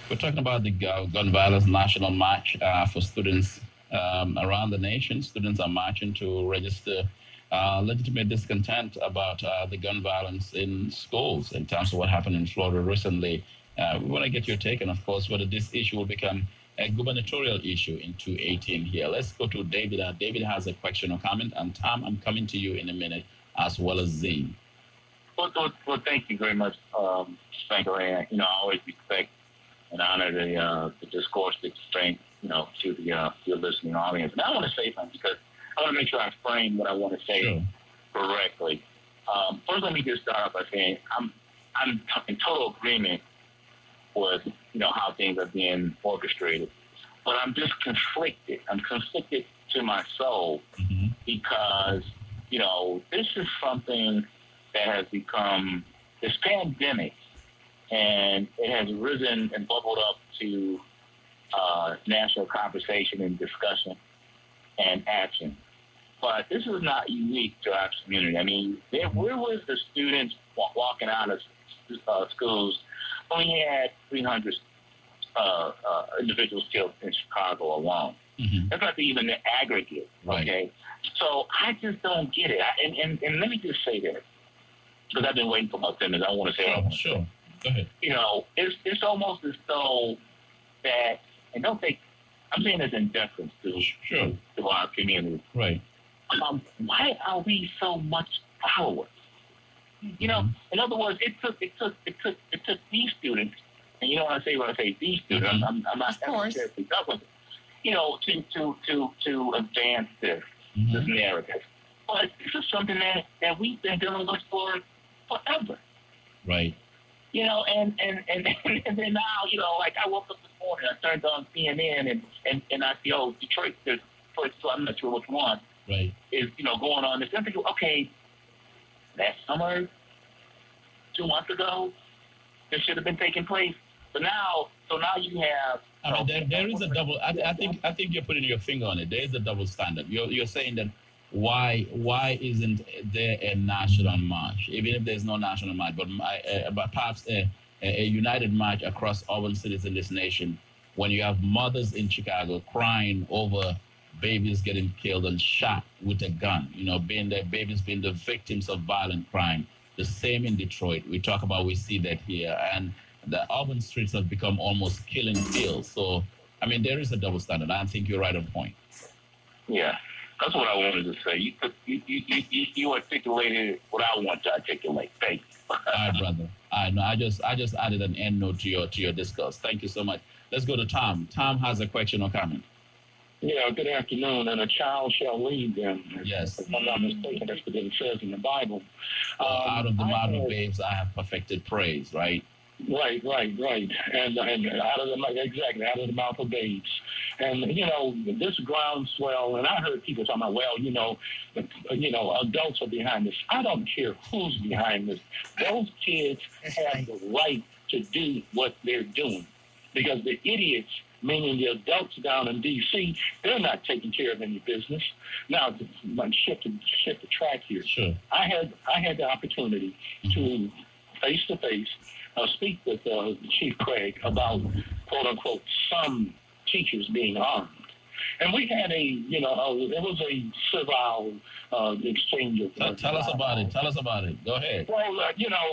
We're talking about the gun violence national march for students around the nation. Students are marching to register legitimate discontent about the gun violence in schools in terms of what happened in Florida recently. We want to get your take, and of course, whether this issue will become a gubernatorial issue in 2018 here. Let's go to David. David has a question or comment, and Tom, I'm coming to you in a minute, as well as Zane. Well, thank you very much, Spanker. And, I always respect and honor the discourse that you bring, to the your listening audience. And I want to say something because I want to make sure I frame what I want to say correctly. First, let me just start off by saying I'm in total agreement with how things are being orchestrated, but I'm just conflicted. I'm conflicted to my soul because this is something that has become this pandemic, and it has risen and bubbled up to national conversation and discussion and action. But this is not unique to our community. I mean, where was the students walking out of schools when we had 300 individuals killed in Chicago alone? That's not even the aggregate, okay? So I just don't get it. And let me just say this, because I've been waiting for my sentence. I want to say it. Sure. Go ahead. It's almost as though that, and don't think, I'm saying this in deference to our community. Right. Why are we so much followers? In other words, it took these students, and when I say these students, I'm not necessarily talking, to advance this narrative. But this is something that we've been dealing with for forever. Right. And then now, like I woke up this morning, I turned on CNN and I see, Detroit, so I'm not sure which one, is, going on this. I'm thinking, okay, that summer, 2 months ago, this should have been taking place. But now you have. I mean, there is a double. I think you're putting your finger on it. There is a double standard. You're saying that why isn't there a national march, even if there's no national march, but perhaps a united march across urban cities in this nation, when you have mothers in Chicago crying over babies getting killed and shot with a gun, being the victims of violent crime. The same in Detroit. We see that here, and the urban streets have become almost killing fields. So, I mean, there is a double standard. I think you're right on point. Yeah. That's what I wanted to say. You articulated what I want to articulate. Thank you. All right, brother. I know. I just added an end note to your discourse. Thank you so much. Let's go to Tom. Tom has a question or comment. Yeah, good afternoon. And a child shall lead them. Yes. If I'm not mistaken, that's what it says in the Bible. Out of the mouth of babes, I have perfected praise, right? Right. And out of the mouth of babes. And, this groundswell, and I heard people talking about, adults are behind this. I don't care who's behind this. Those kids have the right to do what they're doing. Because the idiots, meaning the adults down in D.C., they're not taking care of any business. Now, shift the track here. Sure. I had the opportunity to face-to-face speak with Chief Craig about, quote-unquote, some teachers being armed. And we had it was a civil exchange of... Tell us about it. Go ahead. Well,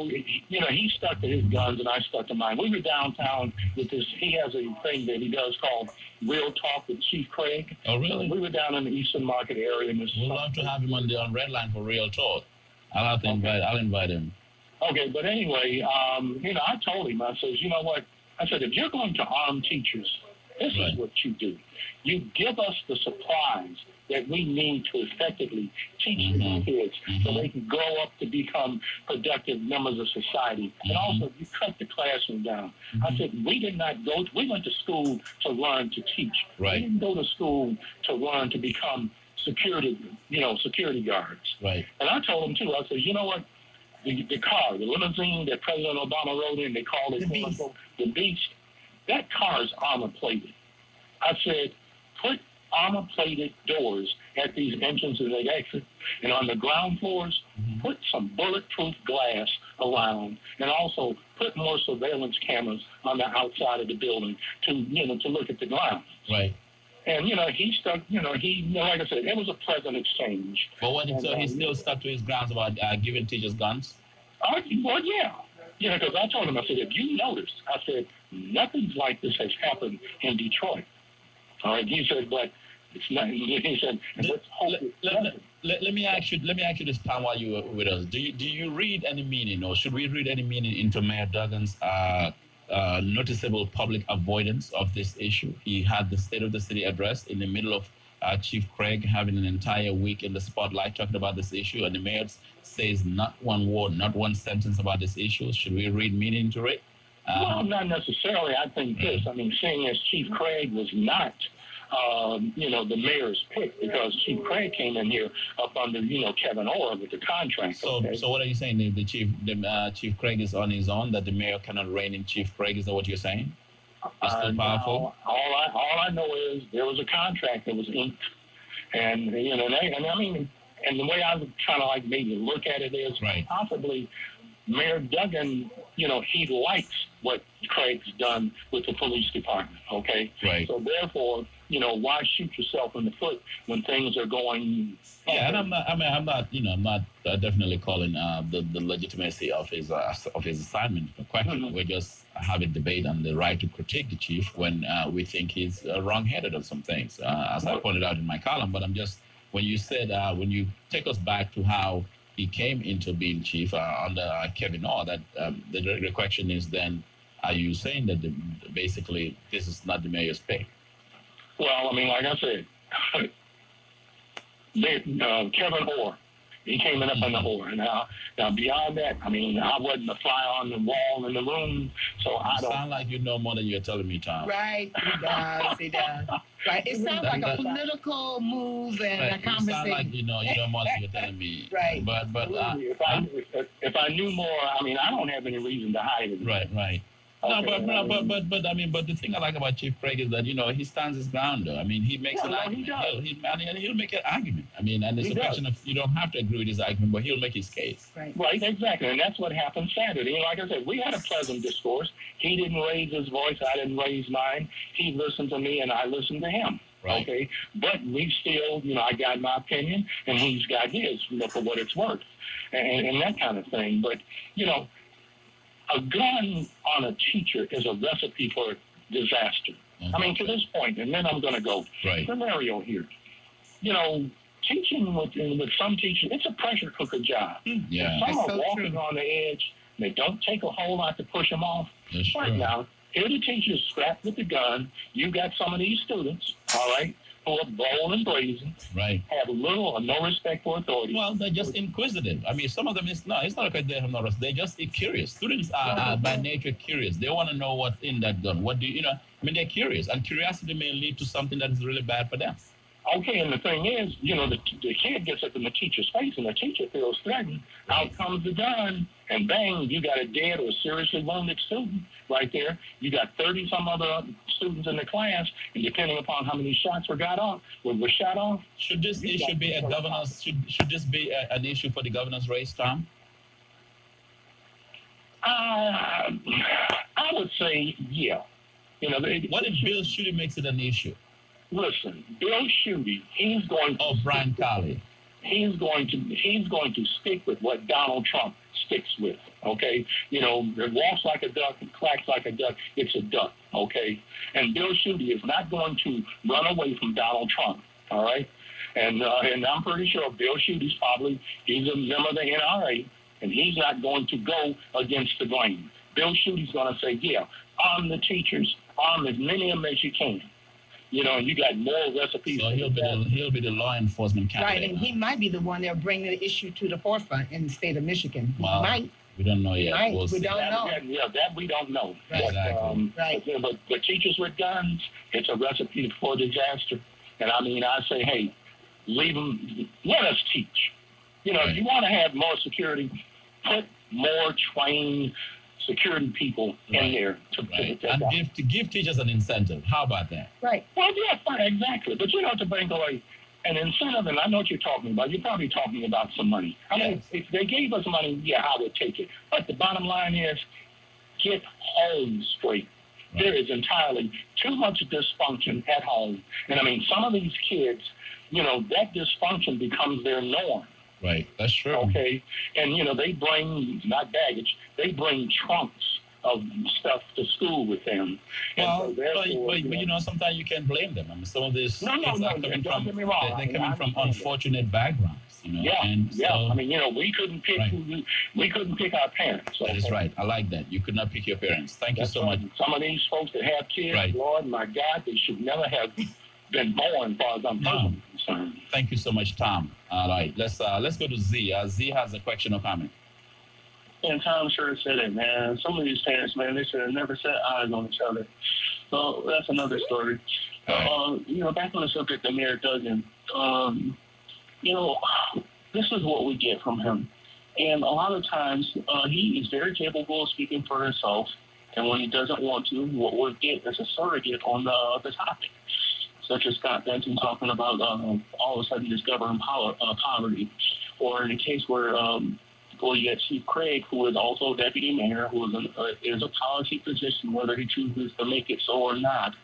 he stuck to his guns and I stuck to mine. We were downtown with this. He has a thing that he does called Real Talk with Chief Craig. Oh, really? We were down in the Eastern Market area. We'd love to have him on Red Line for Real Talk. I'll invite him. Okay, but anyway, I told him, I says, you know what? I said, if you're going to arm teachers, this is what you do. You give us the supplies that we need to effectively teach these kids so they can grow up to become productive members of society. And also, you cut the classroom down. I said, we went to school to learn to teach. Right. We didn't go to school to learn to become security guards. Right. And I told them, too, I said, you know what? The car, the limousine that President Obama rode in, they called it the Beast. That car is armor plated. I said, put armor-plated doors at these entrances and exits. And on the ground floors, put some bulletproof glass around, and also put more surveillance cameras on the outside of the building to look at the ground. Right. And he stuck. Like I said, it was a pleasant exchange. But so he still stuck to his grounds about giving teachers guns. Well, yeah. Because I told him, I said, if you noticed, I said, nothing like this has happened in Detroit. All right. He said, but it's not. He said, let me ask you this time while you were with us. Do you read any meaning, or should we read any meaning into Mayor Duggan's noticeable public avoidance of this issue? He had the State of the City address in the middle of Chief Craig having an entire week in the spotlight talking about this issue, and the mayor says not one word, not one sentence about this issue. Should we read meaning into it? Well, not necessarily. I think this. I mean, seeing as Chief Craig was not, the mayor's pick, because Chief Craig came in here up under, Kevin Orr with the contract. So what are you saying? The Chief Craig is on his own, that the mayor cannot rein in Chief Craig? Is that what you're saying? It's still powerful? All I know is there was a contract that was inked. And, and the way I would kind of like maybe look at it is possibly Mayor Duggan, he likes what Craig's done with the police department, okay? Right. So therefore, why shoot yourself in the foot when things are going? Yeah, and I'm not definitely calling the legitimacy of his assignment a question. Mm-hmm. We're just having debate on the right to critique the chief when we think he's wrong-headed on some things, as I pointed out in my column. But I'm just, when you said, when you take us back to how he came into being chief under Kevin Orr, that the question is then, are you saying that basically this is not the mayor's pick? Well, I mean, like I said, Kevin Orr, he came in up in the Orr. Now beyond that, I mean, I wasn't a fly on the wall in the room, so I don't. Sound like you know more than you're telling me, Tom. Right, he does. Right, it sounds like a political move and a conversation. You sound like you know more than you're telling me. Right. But if I knew more, I mean, I don't have any reason to hide it. Right. Okay, But the thing I like about Chief Craig is that he stands his ground. Though I mean, he makes an argument. He'll make an argument. I mean, and it's a question of you don't have to agree with his argument, but he'll make his case. Right, exactly, and that's what happened Saturday. And like I said, we had a pleasant discourse. He didn't raise his voice. I didn't raise mine. He listened to me, and I listened to him. Right. Okay, but we still, I got my opinion, and he's got his, for what it's worth, and that kind of thing. But a gun on a teacher is a recipe for disaster. I mean, to this point, and then I'm going to go scenario here. Teaching with some teachers, it's a pressure cooker job. Yeah. Some are walking on the edge. They don't take a whole lot to push them off. Now, here the teacher's strapped with the gun. You got some of these students, all right, who are bold and brazen, have little or no respect for authority. Well, they're just inquisitive. I mean, some of them, it's not because they have no respect. They're just curious. Students are by nature curious. They want to know what's in that gun. They're curious. And curiosity may lead to something that is really bad for them. Okay, and the thing is, the kid gets up in the teacher's face, and the teacher feels threatened. Out comes the gun, and bang, you got a dead or seriously wounded student right there. You got 30-some other students in the class, and depending upon how many shots were shot off. Should this issue be a governor's? Should this be an issue for the governor's race, Tom? I would say, yeah. What if Bill Schuette makes it an issue? Listen, Bill Schuette, he's going to. Oh, Brian Colley. He's going to stick with what Donald Trump sticks with. Okay, it walks like a duck and quacks like a duck. It's a duck. Okay, and Bill Schuette is not going to run away from Donald Trump. All right, and I'm pretty sure Bill Schuette's he's a member of the NRA, and he's not going to go against the grain. Bill Schuette's going to say, yeah, arm the teachers, arm as many of them as you can. You got more recipes. So he'll be the law enforcement candidate. Right, and he might be the one that'll bring the issue to the forefront in the state of Michigan. He might. We don't know yet. Right, we'll we don't know. That we don't know. Right. Exactly. But teachers with guns, it's a recipe for disaster. And I mean, I say, hey, leave them. Let us teach. If you want to have more security, put more trained security people in there to right. And give teachers an incentive. How about that? Right. Well, yeah, fine, exactly. But to bring away an incentive, and I know what you're talking about. You're probably talking about some money. I mean, if they gave us money, yeah, I would take it. But the bottom line is, get home straight. Right. There is entirely too much dysfunction at home. And I mean, some of these kids, that dysfunction becomes their norm. Right, that's true. Okay, and they bring, not baggage, they bring trunks of stuff to school with them. Well, but sometimes you can't blame them. I mean, some of these kids are coming from, they're coming from unfortunate backgrounds. Yeah, so, I mean, we couldn't pick we couldn't pick our parents. Okay? That is right. I like that. You could not pick your parents. Thank you so much. Some of these folks that have kids, Lord, my God, they should never have been born, as far as I'm concerned. Thank you so much, Tom. All right, let's go to Z. Z has a question or comment. And Tom sure said it, man. Some of these parents, man, they should have never set eyes on each other. So that's another story. Back on the subject of Mayor Duggan, this is what we get from him. And a lot of times, he is very capable of speaking for himself. And when he doesn't want to, what we'll get is a surrogate on the topic, such as Scott Benson talking about all of a sudden discovering poverty, or in a case where you get Chief Craig, who is also deputy mayor, who is a policy position, whether he chooses to make it so or not,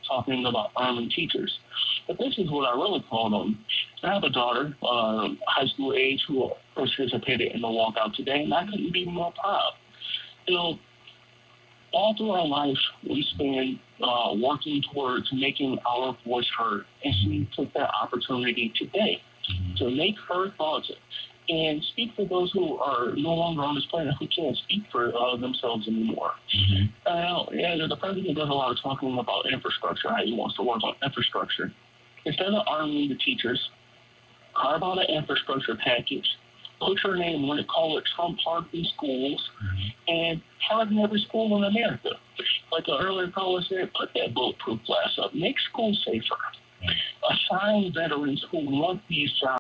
talking about arming teachers. But this is what I really call them. I have a daughter, high school age, who participated in the walkout today, and I couldn't be more proud. All through our life, we spend working towards making our voice heard, and she took that opportunity today to make her thoughts and speak for those who are no longer on this planet, who can't speak for themselves anymore. The president does a lot of talking about infrastructure, how he wants to work on infrastructure. Instead of arming the teachers, carve out an infrastructure package, put your name on it, call it Trump Harden Schools, and harden every school in America. Like the earlier caller said, put that bulletproof glass up, make schools safer. Assign veterans who want these jobs